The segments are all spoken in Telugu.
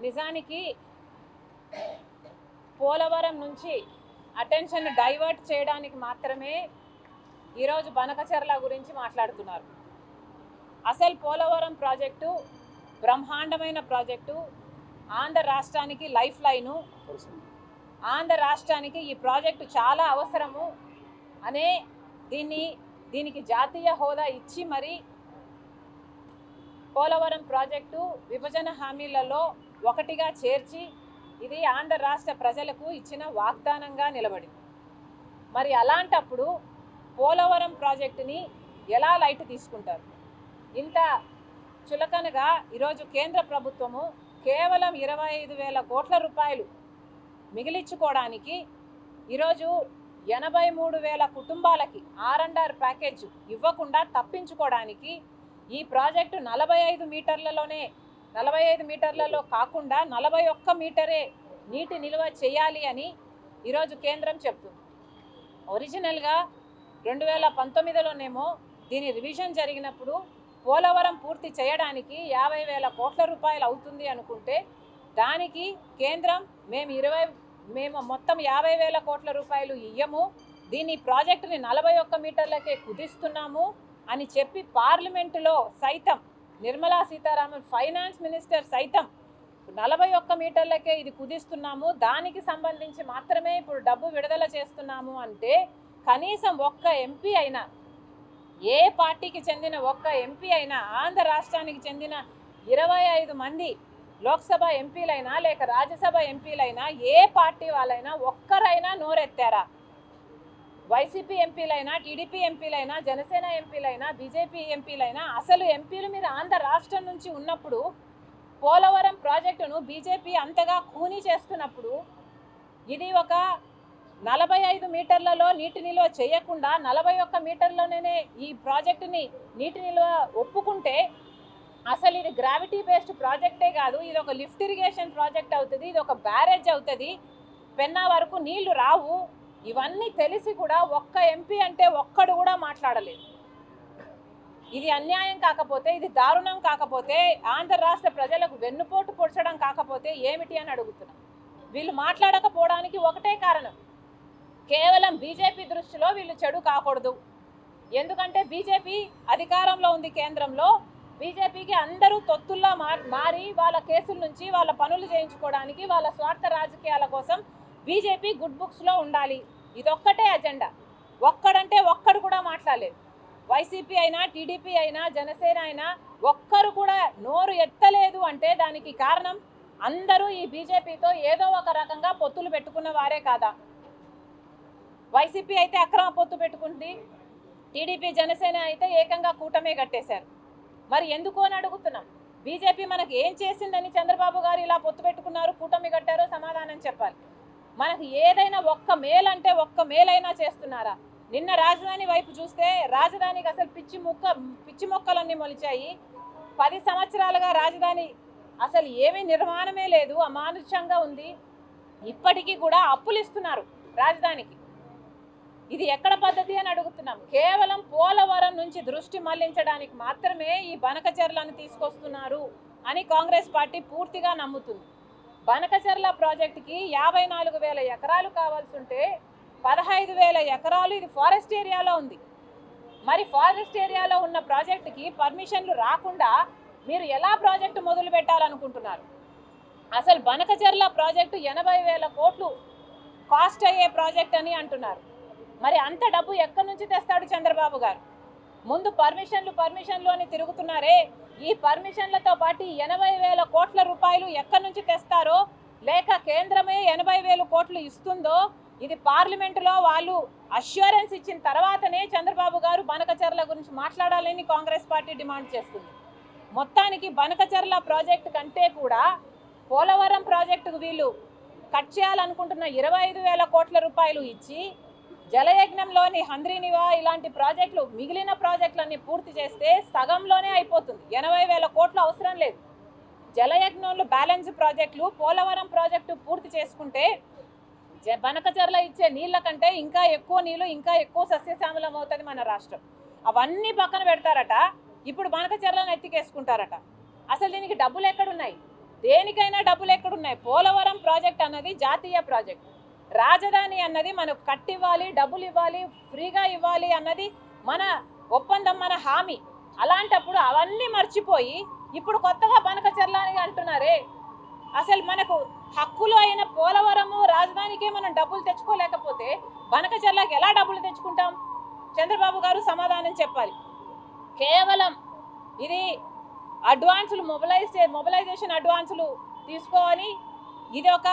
నిజానికి పోలవరం నుంచి అటెన్షన్ డైవర్ట్ చేయడానికి మాత్రమే ఈరోజు బనకచెర్ల గురించి మాట్లాడుతున్నారు. అసలు పోలవరం ప్రాజెక్టు బ్రహ్మాండమైన ప్రాజెక్టు, ఆంధ్ర రాష్ట్రానికి లైఫ్ లైను, ఆంధ్ర రాష్ట్రానికి ఈ ప్రాజెక్టు చాలా అవసరము అనే దీనికి జాతీయ హోదా ఇచ్చి మరి పోలవరం ప్రాజెక్టు విభజన హామీలలో ఒకటిగా చేర్చి ఇది ఆంధ్ర రాష్ట్ర ప్రజలకు ఇచ్చిన వాగ్దానంగా నిలబడింది. మరి అలాంటప్పుడు పోలవరం ప్రాజెక్టుని ఎలా లైట్ తీసుకుంటారు? ఇంత చులకనగా ఈరోజు కేంద్ర ప్రభుత్వము కేవలం 25,000 కోట్ల రూపాయలు మిగిలించుకోవడానికి ఈరోజు 83,000 కుటుంబాలకి R&R ప్యాకేజ్ ఇవ్వకుండా తప్పించుకోవడానికి ఈ ప్రాజెక్టు 45 మీటర్లలో కాకుండా 41 మీటరే నీటి నిల్వ చేయాలి అని ఈరోజు కేంద్రం చెప్తుంది. ఒరిజినల్గా 2019లోనేమో దీని రివిజన్ జరిగినప్పుడు పోలవరం పూర్తి చేయడానికి 50,000 కోట్ల రూపాయలు అవుతుంది అనుకుంటే దానికి కేంద్రం మేము మొత్తం 50,000 కోట్ల రూపాయలు ఇయ్యము, దీని ప్రాజెక్టుని 41 మీటర్లకే కుదిస్తున్నాము అని చెప్పి పార్లమెంటులో సైతం నిర్మలా సీతారామన్ ఫైనాన్స్ మినిస్టర్ సైతం 41 మీటర్లకే ఇది కుదిస్తున్నాము, దానికి సంబంధించి మాత్రమే ఇప్పుడు డబ్బు విడుదల చేస్తున్నాము అంటే కనీసం ఒక్క ఎంపీ అయినా, ఏ పార్టీకి చెందిన ఒక్క ఎంపీ అయినా, ఆంధ్ర రాష్ట్రానికి చెందిన 25 మంది లోక్సభ ఎంపీలైనా లేక రాజ్యసభ ఎంపీలైనా ఏ పార్టీ వాళ్ళైనా ఒక్కరైనా నోరెత్తారా? వైసీపీ ఎంపీలైనా, టీడీపీ ఎంపీలైనా, జనసేన ఎంపీలైనా, బీజేపీ ఎంపీలైనా, అసలు ఎంపీలు మీరు ఆంధ్ర రాష్ట్రం నుంచి ఉన్నప్పుడు పోలవరం ప్రాజెక్టును బీజేపీ అంతగా ఖూనీ చేస్తున్నప్పుడు ఇది ఒక 45 మీటర్లలో నీటి నిల్వ చేయకుండా 41 మీటర్లలోనే ఈ ప్రాజెక్టుని నీటి నిల్వ ఒప్పుకుంటే అసలు ఇది గ్రావిటీ బేస్డ్ ప్రాజెక్టే కాదు, ఇది ఒక లిఫ్ట్ ఇరిగేషన్ ప్రాజెక్ట్ అవుతుంది, ఇది ఒక బ్యారేజ్ అవుతుంది, పెన్నా వరకు నీళ్లు రావు. ఇవన్నీ తెలిసి కూడా ఒక్క ఎంపీ అంటే ఒక్కడు కూడా మాట్లాడలేదు. ఇది అన్యాయం కాకపోతే, ఇది దారుణం కాకపోతే, ఆంధ్ర రాష్ట్ర ప్రజలకు వెన్నుపోటు పొడచడం కాకపోతే ఏమిటి అని అడుగుతున్నాం. వీళ్ళు మాట్లాడకపోవడానికి ఒకటే కారణం, కేవలం బీజేపీ దృష్టిలో వీళ్ళు చెడు కాకూడదు. ఎందుకంటే బీజేపీ అధికారంలో ఉంది కేంద్రంలో, బీజేపీకి అందరూ తొత్తుల్లా మారి వాళ్ళ కేసుల నుంచి వాళ్ళ పనులు చేయించుకోవడానికి, వాళ్ళ స్వార్థ రాజకీయాల కోసం బీజేపీ గుడ్ బుక్స్లో ఉండాలి. ఇదొక్కటే అజెండా. ఒక్కడంటే ఒక్కడు కూడా మాట్లాడలేదు. వైసీపీ అయినా, టీడీపీ అయినా, జనసేన అయినా ఒక్కరు కూడా నోరు ఎత్తలేదు అంటే దానికి కారణం అందరూ ఈ బీజేపీతో ఏదో ఒక రకంగా పొత్తులు పెట్టుకున్న వారే కాదా? వైసీపీ అయితే అక్రమ పొత్తు పెట్టుకుంది, టీడీపీ జనసేన అయితే ఏకంగా కూటమే కట్టేశారు. మరి ఎందుకు అని అడుగుతున్నాం. బీజేపీ మనకు ఏం చేసిందని చంద్రబాబు గారు ఇలా పొత్తు పెట్టుకున్నారు, కూటమి కట్టారో సమాధానం చెప్పాలి. మనకు ఏదైనా ఒక్క మేలంటే ఒక్క మేలైనా చేస్తున్నారా? నిన్న రాజధాని వైపు చూస్తే రాజధానికి అసలు పిచ్చి మొక్కలన్నీ మొలిచాయి. 10 సంవత్సరాలుగా రాజధాని అసలు ఏమీ నిర్మాణమే లేదు, అమానుషంగా ఉంది. ఇప్పటికీ కూడా అప్పులు ఇస్తున్నారు రాజధానికి. ఇది ఎక్కడ పద్ధతి అని అడుగుతున్నాం. కేవలం పోలవరం నుంచి దృష్టి మళ్లించడానికి మాత్రమే ఈ బనకచెర్లను తీసుకొస్తున్నారు అని కాంగ్రెస్ పార్టీ పూర్తిగా నమ్ముతుంది. బనకచెర్ల ప్రాజెక్టుకి 54,000 ఎకరాలు కావాల్సి ఉంటే 15,000 ఎకరాలు ఇది ఫారెస్ట్ ఏరియాలో ఉంది. మరి ఫారెస్ట్ ఏరియాలో ఉన్న ప్రాజెక్టుకి పర్మిషన్లు రాకుండా మీరు ఎలా ప్రాజెక్టు మొదలు పెట్టాలనుకుంటున్నారు? అసలు బనకచెర్ల ప్రాజెక్టు 80,000 కోట్లు కాస్ట్ అయ్యే ప్రాజెక్ట్ అని అంటున్నారు. మరి అంత డబ్బు ఎక్కడి నుంచి తెస్తాడు చంద్రబాబు గారు? ముందు పర్మిషన్లు అని తిరుగుతున్నారే, ఈ పర్మిషన్లతో పాటు 80,000 కోట్ల రూపాయలు ఎక్కడి నుంచి తెస్తారో, లేక కేంద్రమే 80,000 కోట్లు ఇస్తుందో, ఇది పార్లమెంటులో వాళ్ళు అష్యూరెన్స్ ఇచ్చిన తర్వాతనే చంద్రబాబు గారు బనకచెర్ల గురించి మాట్లాడాలని కాంగ్రెస్ పార్టీ డిమాండ్ చేస్తుంది. మొత్తానికి బనకచెర్ల ప్రాజెక్టు కంటే కూడా పోలవరం ప్రాజెక్టుకు వీళ్ళు కట్ చేయాలనుకుంటున్న 25,000 కోట్ల రూపాయలు ఇచ్చి జలయజ్ఞంలోని హంద్రీనివా ఇలాంటి ప్రాజెక్టులు, మిగిలిన ప్రాజెక్టులన్నీ పూర్తి చేస్తే సగంలోనే అయిపోతుంది. 80,000 కోట్లు అవసరం లేదు. జలయజ్ఞంలో బ్యాలెన్స్ ప్రాజెక్టులు, పోలవరం ప్రాజెక్టు పూర్తి చేసుకుంటే బనకచెర్ల ఇచ్చే నీళ్ళ కంటే ఇంకా ఎక్కువ నీళ్ళు, ఇంకా ఎక్కువ సస్యశ్యామలం అవుతుంది మన రాష్ట్రం. అవన్నీ పక్కన పెడతారట, ఇప్పుడు బనకచెర్లను ఎత్తికేసుకుంటారట. అసలు దీనికి డబ్బులు ఎక్కడున్నాయి? దేనికైనా డబ్బులు ఎక్కడున్నాయి? పోలవరం ప్రాజెక్ట్ అన్నది జాతీయ ప్రాజెక్ట్, రాజధాని అన్నది మనకు కట్టివ్వాలి, డబ్బులు ఇవ్వాలి, ఫ్రీగా ఇవ్వాలి అన్నది మన ఒప్పందం, మన హామీ. అలాంటప్పుడు అవన్నీ మర్చిపోయి ఇప్పుడు కొత్తగా బనకచెర్ల అని అంటున్నారే. అసలు మనకు హక్కులు అయిన పోలవరము రాజధానికే మనం డబ్బులు తెచ్చుకోలేకపోతే బనకచెర్లకి ఎలా డబ్బులు తెచ్చుకుంటాం? చంద్రబాబు గారు సమాధానం చెప్పాలి. కేవలం ఇది అడ్వాన్సులు మొబిలైజేషన్ అడ్వాన్సులు తీసుకొని ఇది ఒక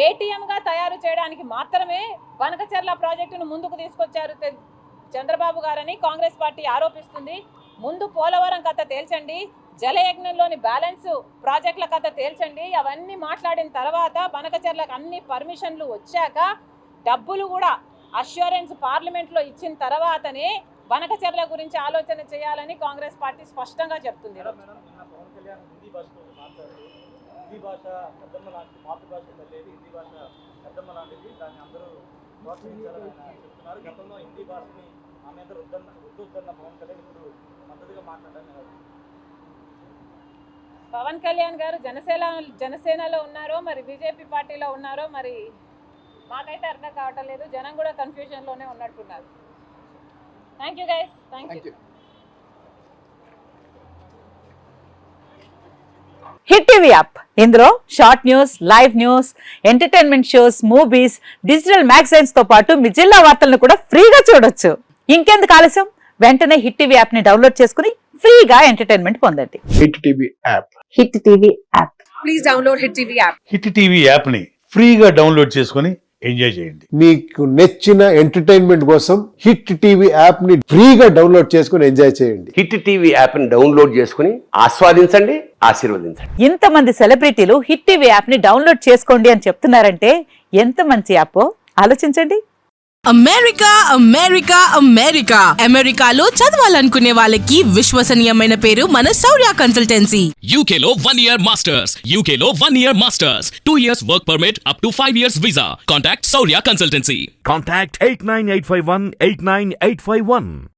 ఏటీఎంగా తయారు చేయడానికి మాత్రమే బనకచెర్ల ప్రాజెక్టును ముందుకు తీసుకొచ్చారు చంద్రబాబు గారని కాంగ్రెస్ పార్టీ ఆరోపిస్తుంది. ముందు పోలవరం కథ తేల్చండి, జలయజ్ఞంలోని బ్యాలెన్స్ ప్రాజెక్టుల కథ తేల్చండి. అవన్నీ మాట్లాడిన తర్వాత బనకచెర్లకు అన్ని పర్మిషన్లు వచ్చాక డబ్బులు కూడా అష్యూరెన్స్ పార్లమెంట్లో ఇచ్చిన తర్వాతనే బనకచెర్ల గురించి ఆలోచన చేయాలని కాంగ్రెస్ పార్టీ స్పష్టంగా చెప్తుంది. పవన్ కళ్యాణ్ గారు జనసేనలో ఉన్నారో మరి బీజేపీ పార్టీలో ఉన్నారో మరి మాకైతే అర్థం కావటం లేదు. జనం కూడా కన్ఫ్యూజన్లోనే ఉన్నట్టున్నారు. Thank you guys, thank you. Hit TV app, ఇందులో short news, live news, entertainment shows, movies, digital magazines తో పాటు మీ జిల్లా వార్తలను కూడా ఫ్రీగా చూడొచ్చు. ఇంకెందుకు ఆలస్యం, వెంటనే హిట్ టీవీ యాప్ ని డౌన్లోడ్ చేసుకుని ఫ్రీగా ఎంటర్టైన్మెంట్ పొందండి. Hit TV app, hit TV app, please download hit TV app. Hit TV app ని ఫ్రీగా డౌన్లోడ్ చేసుకుని ఎంజాయ్ చేయండి. మీకు నచ్చిన ఎంటర్టైన్మెంట్ కోసం హిట్ టీవీ యాప్ ని ఫ్రీగా డౌన్లోడ్ చేసుకుని ఎంజాయ్ చేయండి. హిట్ టీవీ యాప్ ని డౌన్లోడ్ చేసుకుని ఆస్వాదించండి, ఆశీర్వదించండి. ఇంతమంది సెలబ్రిటీలు హిట్ టీవీ యాప్ ని డౌన్లోడ్ చేసుకోండి అని చెప్తున్నారంటే ఎంత మంచి యాప్ ఆలోచించండి. అమెరికా అమెరికా అమెరికా అమెరికాలో చదవాలనుకునే వాళ్ళకి విశ్వసనీయమైన పేరు మన శౌర్య కన్సల్టెన్సీ. UK లో 1 year masters, UK లో 1 year masters, 2 years work permit up to 5 years visa. Contact Saurya Consultancy. Contact 89851 89851.